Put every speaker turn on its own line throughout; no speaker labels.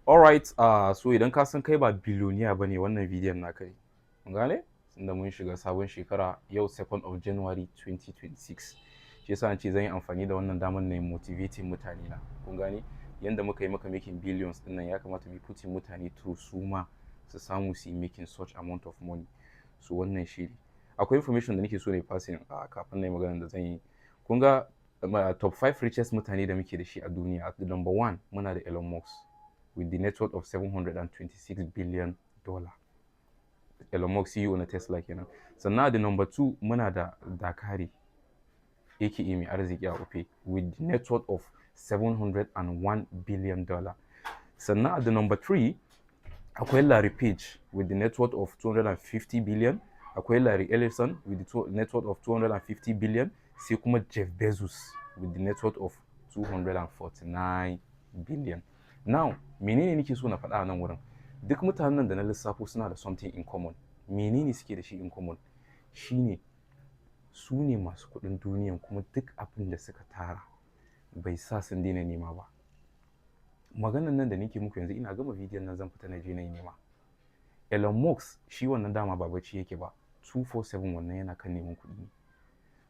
Alright, so idan ka san kai ba billionaire bane wannan bidiyon naka ne. Kun gane? Tunda mun shiga sabon shekara yau 2nd of January 2026. Shi yasa nace zan yi amfani da wannan damar na motivating mutane na. Kun gane? Yanda muka yi maka making billions din nan ya kamata mu putting mutane through su ma su samu su yi making such amount of money. So wannan shi ne. Akwai information da nake so na yi passing kafin na yi magana da zan yi. Kun ga top 5 richest mutane da muke da shi a duniya. At the number 1 muna da Elon Musk with the net worth of $726 billion. Elon Musk CEO na Tesla kenan. Sannan da number 2 muna da Dakari aka mai arziki a Ofe with the net worth of $701 billion. Sannan at the number 3 akwai Larry Page with the net worth of $250 billion. Akwai Larry Ellison with the net worth of $250 billion. Sai kuma Jeff Bezos with the net worth of $249 billion. Now, menene nake so na faɗa a nan wurin? Duk mutanen da na lissafo suna da something in common. Menene suke da shi in common? Shine su ne masu kuɗin duniyan kuma duk abin da suka tara bai sa sun daina nema ba. Maganan nan da nake muku yanzu ina gama bidiyon nan zan fita na je na yi nema. Elon Musk shi wannan dama ba bacci yake ba. 247 wannan yana kan neman kuɗi ne.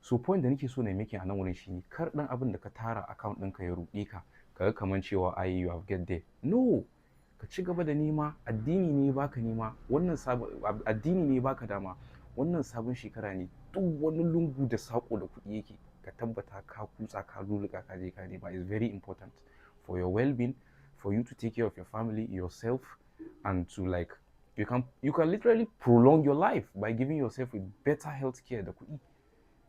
So point da nake so na yi making a nan wurin shine kar ɗan abin da ka tara account ɗinka ya ruɗe ka kaga kaman cewa ai you have get there. No, ka ci gaba da nema. Addini ne baka nema. Wannan addini ne baka dama. Wannan sabon shekara ne duk wani lungu da sako da kuɗi yake ka tabbata ka kutsa ka luluka ka je ka nema. Is very important for your well-being, for you to take care of your family, yourself, and to like you can literally prolong your life by giving yourself with better health care da kuɗi.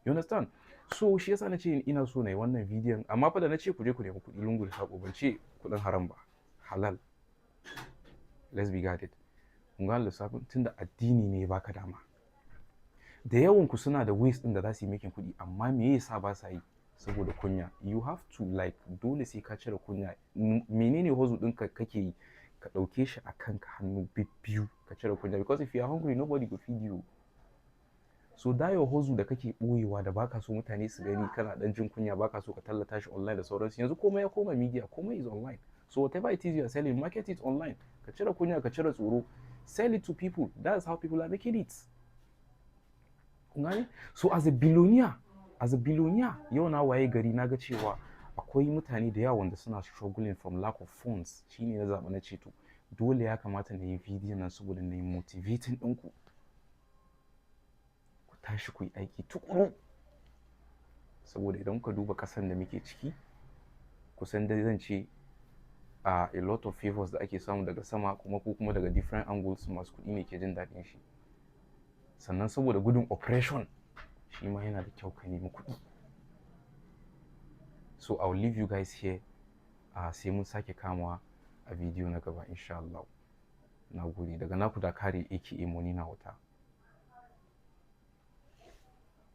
You understand? So shi yasa na ce ina so na yi wannan bidiyon amma fa da na ce ku je ku nemi kuɗi lungu da sako ban ce kuɗin haram ba, halal. Let's be guided. Kun ga lissafin tunda addini ne baka dama. Da yawan ku suna da ways din da za su yi making kuɗi amma me yasa ba sa yi? Saboda kunya. You have to like dole sai ka cire kunya. Menene hustle ɗinka kake yi? Ka ɗauke shi a kanka hannu biyu ka cire kunya, because if you are hungry nobody will feed you. So da your hustle da kake ɓoyewa da baka so mutane su gani kana ɗan jin kunya baka so ka tallata shi online da sauransu, yanzu komai ya koma media, komai is online. So whatever it is you are selling, market it online. Ka cire kunya, ka cire tsoro, sell it to people. That's how people are making it. So as a billionaire yau na waye gari na ga cewa akwai mutane da yawa wanda suna struggling from lack of funds. Shine na zaɓa na ce to dole ya kamata na yi bidiyon nan saboda na yi motivating ɗinku. Ku tashi ku yi aiki tukuru. Saboda idan ka duba ƙasan da muke ciki kusan dai zan ce a lot of favors da ake samu daga sama kuma ko kuma daga different angles masu kuɗi ne ke jin daɗin shi. Sannan saboda gudun oppression shi ma yana da kyau ka nemi kuɗi. So I'll leave you guys here. Sai mun sake kamawa a bidiyo na gaba insha Allah. Na gode daga naku Dakari aka Money na Wata.